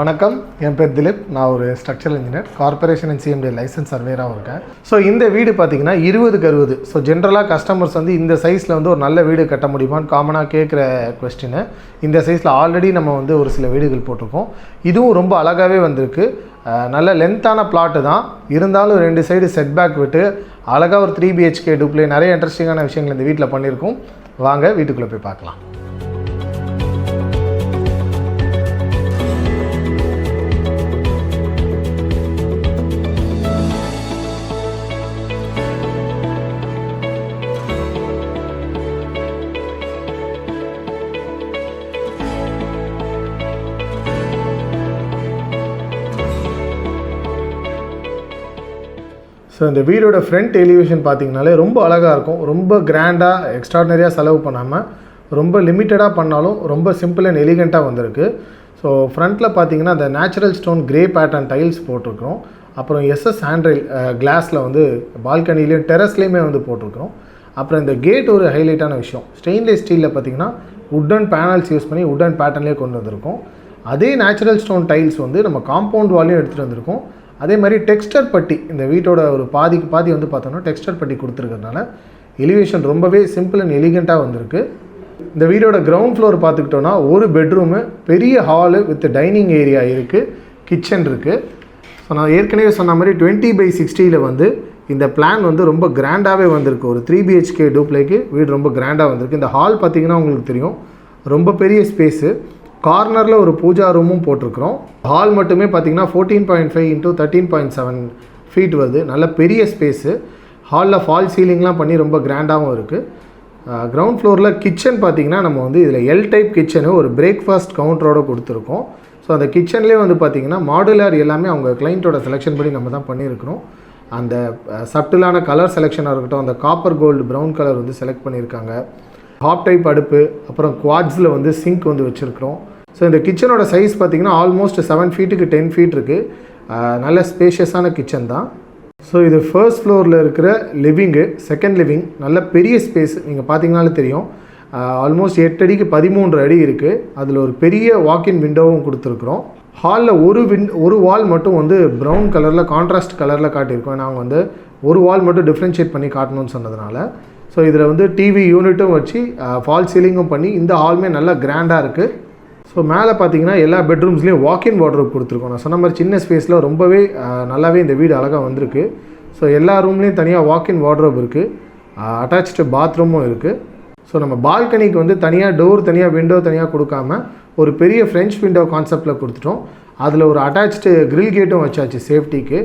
வணக்கம், என் பேர் திலீப். நான் ஒரு structural engineer, corporation and CMD license சர்வேராகவும் இருக்கேன். ஸோ இந்த வீடு பார்த்தீங்கன்னா 20x60. ஸோ ஜென்ரலாக கஸ்டமர்ஸ் வந்து இந்த சைஸில் வந்து ஒரு நல்ல வீடு கட்ட முடியுமான்னு காமனாக கேட்குற கொஸ்டின்னு. இந்த சைஸில் ஆல்ரெடி நம்ம வந்து ஒரு சில வீடுகள் போட்டிருக்கோம். இதுவும் ரொம்ப அழகாகவே வந்திருக்கு. நல்ல லென்த்தான பிளாட்டு தான், இருந்தாலும் 2 சைடு செட்பேக் விட்டு அழகாக ஒரு 3 BHK டூப்ளே நிறைய இன்ட்ரெஸ்டிங்கான விஷயங்கள் இந்த வீட்டில் பண்ணியிருக்கோம். வாங்க வீட்டுக்குள்ளே போய் பார்க்கலாம். ஸோ இந்த வீடோட ஃப்ரண்ட் எலிவேஷன் பார்த்திங்கனாலே ரொம்ப அழகாக இருக்கும். ரொம்ப கிராண்டாக எக்ஸ்ட்ராடனரியாக செலவு பண்ணாமல் ரொம்ப லிமிட்டடாக பண்ணாலும் ரொம்ப சிம்பிள் அண்ட் எலிகண்ட்டாக வந்திருக்கு. ஸோ ஃப்ரண்ட்டில் பார்த்திங்கன்னா அந்த natural stone grey pattern tiles போட்டிருக்கிறோம். அப்புறம் எஸ்எஸ் ஹேண்ட்ரைல் கிளாஸில் வந்து பால்கனிலையும் டெரஸ்லேயுமே வந்து போட்டிருக்கிறோம். அப்புறம் இந்த கேட் ஒரு ஹைலைட்டான விஷயம், ஸ்டெயின்லெஸ் ஸ்டீலில் பார்த்திங்கன்னா உட்டன் பேனல்ஸ் யூஸ் பண்ணி உட்டன் பேட்டர்ன்லேயே கொண்டு வந்திருக்கோம். அதே நேச்சுரல் ஸ்டோன் டைல்ஸ் வந்து நம்ம காம்பவுண்ட் வாலையும் எடுத்துகிட்டு வந்திருக்கோம். அதே மாதிரி டெக்ஸ்டர் பட்டி, இந்த வீட்டோட ஒரு பாதிக்கு பாதி வந்து பார்த்தோன்னா டெக்ஸ்டர் பட்டி கொடுத்துருக்கிறதுனால எலிவேஷன் ரொம்பவே சிம்பிள் அண்ட் எலிகண்ட்டாக வந்திருக்கு. இந்த வீடோட கிரவுண்ட் ஃப்ளோர் பார்த்துக்கிட்டோன்னா ஒரு பெட்ரூமு, பெரிய ஹாலு வித் டைனிங் ஏரியா இருக்குது, கிச்சன் இருக்குது. ஸோ நான் ஏற்கனவே சொன்ன மாதிரி 20x60 வந்து இந்த பிளான் வந்து ரொம்ப கிராண்டாகவே வந்திருக்கு. ஒரு 3 BHK டூப்ளேக்கு வீடு ரொம்ப கிராண்டாக வந்திருக்கு. இந்த ஹால் பார்த்திங்கன்னா உங்களுக்கு தெரியும், ரொம்ப பெரிய ஸ்பேஸு. கார்னரில் ஒரு பூஜா ரூமும் போட்டிருக்கிறோம். ஹால் மட்டுமே பார்த்திங்கன்னா 14.5 × 13.7 ஃபீட் வருது. நல்ல பெரிய ஸ்பேஸு. ஹாலில் ஃபால் சீலிங்லாம் பண்ணி ரொம்ப கிராண்டாகவும் இருக்குது. கிரவுண்ட் ஃப்ளோரில் கிச்சன் பார்த்திங்கன்னா நம்ம வந்து இதில் எல் டைப் கிச்சனு ஒரு பிரேக்ஃபாஸ்ட் கவுண்டரோடு கொடுத்துருக்கோம். ஸோ அந்த கிச்சன்லேயே வந்து பார்த்திங்கன்னா மாடுலர் எல்லாமே அவங்க கிளைண்ட்டோட செலெக்ஷன் படி நம்ம தான் பண்ணியிருக்கிறோம். அந்த சப்டிலான கலர் செலெக்ஷனாக இருக்கட்டும், அந்த காப்பர் கோல்டு ப்ரௌன் கலர் வந்து செலக்ட் பண்ணியிருக்காங்க. ஹாப் டைப் அடுப்பு, அப்புறம் குவாட்ஸில் வந்து சிங்க் வந்து வச்சுருக்கிறோம். ஸோ இந்த கிச்சனோட சைஸ் பார்த்திங்கன்னா ஆல்மோஸ்ட் 7 ஃபீட்டுக்கு 10 ஃபீட் இருக்குது. நல்ல ஸ்பேஷியஸான கிச்சன் தான். ஸோ இது ஃபர்ஸ்ட் ஃப்ளோரில் இருக்கிற லிவிங்கு, செகண்ட் லிவிங். நல்ல பெரிய ஸ்பேஸ், நீங்கள் பார்த்தீங்கனாலே தெரியும். ஆல்மோஸ்ட் 8 அடிக்கு 13 அடி இருக்குது. அதில் ஒரு பெரிய வாக்கின் விண்டோவும் கொடுத்துருக்குறோம். ஹாலில் ஒரு வால் மட்டும் வந்து ப்ரௌன் கலரில் கான்ட்ராஸ்ட் கலரில் காட்டியிருக்கோம். நாங்கள் வந்து ஒரு வால் மட்டும் டிஃப்ரென்ஷியேட் பண்ணி காட்டணும்னு சொன்னதுனால. ஸோ இதில் வந்து டிவி யூனிட்டும் வச்சு ஃபால் சீலிங்கும் பண்ணி இந்த ஹாலுமே நல்லா கிராண்டாக இருக்குது. ஸோ மேலே பார்த்தீங்கன்னா எல்லா பெட்ரூம்ஸ்லேயும் வாக்கின் வார்ட்ரோப் கொடுத்துருக்கோம். நான் சொன்ன மாதிரி சின்ன ஸ்பேஸில் ரொம்பவே நல்லாவே இந்த வீடு அழகாக வந்திருக்கு. ஸோ எல்லா ரூம்லேயும் தனியாக வாக்கின் வார்ட்ரோப் இருக்குது. அட்டாச்சு பாத்ரூமும் இருக்குது. ஸோ நம்ம பால்கனிக்கு வந்து தனியாக டோர், தனியாக விண்டோ தனியாக கொடுக்காம ஒரு பெரிய ஃப்ரெஞ்ச் விண்டோ கான்செப்டில் கொடுத்துட்டோம். அதில் ஒரு அட்டாச்சு கிரில் கேட்டும் வச்சாச்சு சேஃப்டிக்கு.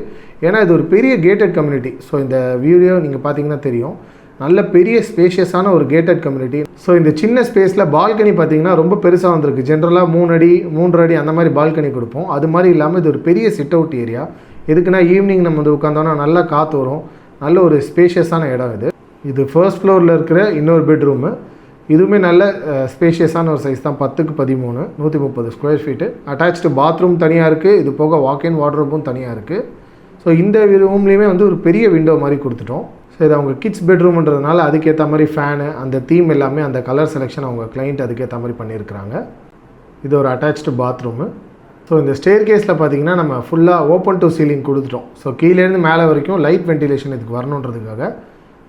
ஏன்னா இது ஒரு பெரிய கேட்டட் கம்யூனிட்டி. ஸோ இந்த வீடியோ நீங்கள் பார்த்தீங்கன்னா தெரியும், நல்ல பெரிய ஸ்பேஷியஸான ஒரு கேட்டட் கம்யூனிட்டி. ஸோ இந்த சின்ன ஸ்பேஸில் பால்கனி பார்த்திங்கன்னா ரொம்ப பெருசாக வந்திருக்கு. ஜென்ரலாக 3 அடி 3 அடி அந்த மாதிரி பால்கனி கொடுப்போம். அது மாதிரி இல்லாமல் இது ஒரு பெரிய சிட் அவுட் ஏரியா. எதுக்குன்னா ஈவினிங் நம்ம வந்து உட்காந்தோன்னா நல்லா காற்று வரும். நல்ல ஒரு ஸ்பேஷியஸான இடம் இது. இது ஃபர்ஸ்ட் ஃப்ளோரில் இருக்கிற இன்னொரு பெட்ரூமு. இதுவுமே நல்ல ஸ்பேஷியஸான ஒரு சைஸ் தான், 10x13 130 square feet. Attach bathroom தனியாக இருக்குது. இது போக வாக்கின் வார்ட்ரோப்பும் தனியாக இருக்குது. ஸோ இந்த ரூம்லேயுமே வந்து ஒரு பெரிய விண்டோ மாதிரி கொடுத்துட்டோம். ஸோ இது அவங்க கிட்ஸ் பெட்ரூம்ன்றதுனால அதுக்கேற்ற மாதிரி ஃபேனு, அந்த தீம் எல்லாமே, அந்த கலர் செலெக்ஷன் அவங்க கிளைண்ட் அதுக்கேற்ற மாதிரி பண்ணியிருக்கிறாங்க. இது ஒரு அட்டாச்சு பாத்ரூமு. ஸோ இந்த ஸ்டேர் கேஸில் பார்த்திங்கன்னா நம்ம ஃபுல்லாக ஓப்பன் டு சீலிங் கொடுத்துட்டோம். ஸோ கீழேருந்து மேலே வரைக்கும் லைட் வென்டிலேஷன் இதுக்கு வரணுன்றதுக்காக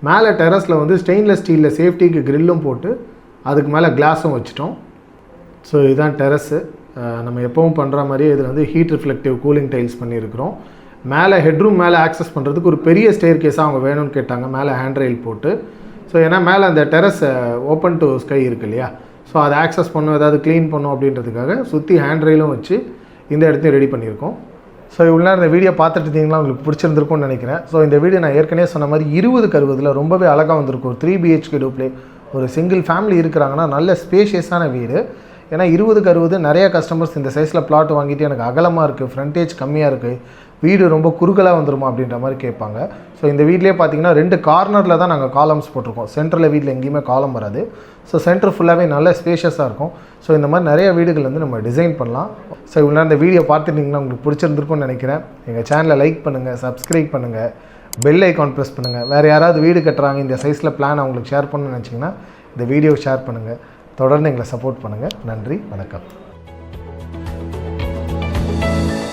மேலே டெரஸில் வந்து ஸ்டெயின்லெஸ் ஸ்டீலில் சேஃப்டிக்கு கிரில்லும் போட்டு அதுக்கு மேலே கிளாஸும் வச்சுட்டோம். ஸோ இதுதான் டெரஸு. நம்ம எப்பவும் பண்ணுற மாதிரியே இதில் வந்து ஹீட் ரிஃப்ளெக்டிவ் கூலிங் டைல்ஸ் பண்ணியிருக்கிறோம். மேலே ஹெட்ரூம் மேலே ஆக்சஸ் பண்ணுறதுக்கு ஒரு பெரிய ஸ்டேர் கேஸாக அவங்க வேணும்னு கேட்டாங்க, மேலே ஹேண்ட் ரெயில் போட்டு. ஸோ ஏன்னா மேலே அந்த டெரஸ் ஓப்பன் டு ஸ்கை இருக்கு இல்லையா, ஸோ அதை ஆக்சஸ் பண்ணும், ஏதாவது க்ளீன் பண்ணும் அப்படின்றதுக்காக சுற்றி ஹேண்ட் ரெயிலும் வச்சு இந்த இடத்தையும் ரெடி பண்ணியிருக்கோம். ஸோ இவ்வளோ இந்த வீடியோ பார்த்துட்டு இருந்தீங்களா, உங்களுக்கு பிடிச்சிருந்துருக்கும்னு நினைக்கிறேன். ஸோ இந்த வீடியோ நான் ஏற்கனவே சொன்ன மாதிரி 20x60 ரொம்பவே அழகாக வந்திருக்கும். ஒரு 3 BHK டூப்ளே, ஒரு சிங்கிள் ஃபேமிலி இருக்கிறாங்கன்னா நல்ல ஸ்பேஷியஸான வீடு. ஏன்னா 20x60 நிறைய கஸ்டமர்ஸ் இந்த சைஸில் பிளாட் வாங்கிட்டு எனக்கு அகலமாக இருக்குது, ஃப்ரண்டேஜ் கம்மியாக இருக்குது, வீடு ரொம்ப குறுகலாக வந்துருமா அப்படின்ற மாதிரி கேட்பாங்க. ஸோ இந்த வீட்லேயே பார்த்தீங்கன்னா 2 கார்னரில் தான் நாங்கள் காலம்ஸ் போட்டிருக்கோம். சென்டரில் வீட்டில் எங்கேயுமே காலம் வராது. ஸோ சென்டர் ஃபுல்லாகவே நல்ல ஸ்பேஷியஸாக இருக்கும். ஸோ இந்த மாதிரி நிறைய வீடுகள் வந்து நம்ம டிசைன் பண்ணலாம். ஸோ இவ்வளோ இந்த வீடியோ பார்த்துட்டிங்கன்னா உங்களுக்கு பிடிச்சிருந்துருக்கும்னு நினைக்கிறேன். எங்கள் சேனலை லைக் பண்ணுங்கள், சப்ஸ்கிரைப் பண்ணுங்கள், பெல் ஐக்கான் ப்ரெஸ் பண்ணுங்கள். வேறு யாராவது வீடு கட்டுறாங்க, இந்த சைஸில் பிளான் அவங்களுக்கு ஷேர் பண்ணணும்னு நினச்சிங்கன்னா இந்த வீடியோ ஷேர் பண்ணுங்கள். தொடர்ந்து எங்களை சப்போர்ட் பண்ணுங்கள். நன்றி, வணக்கம். தேங்க்யூ.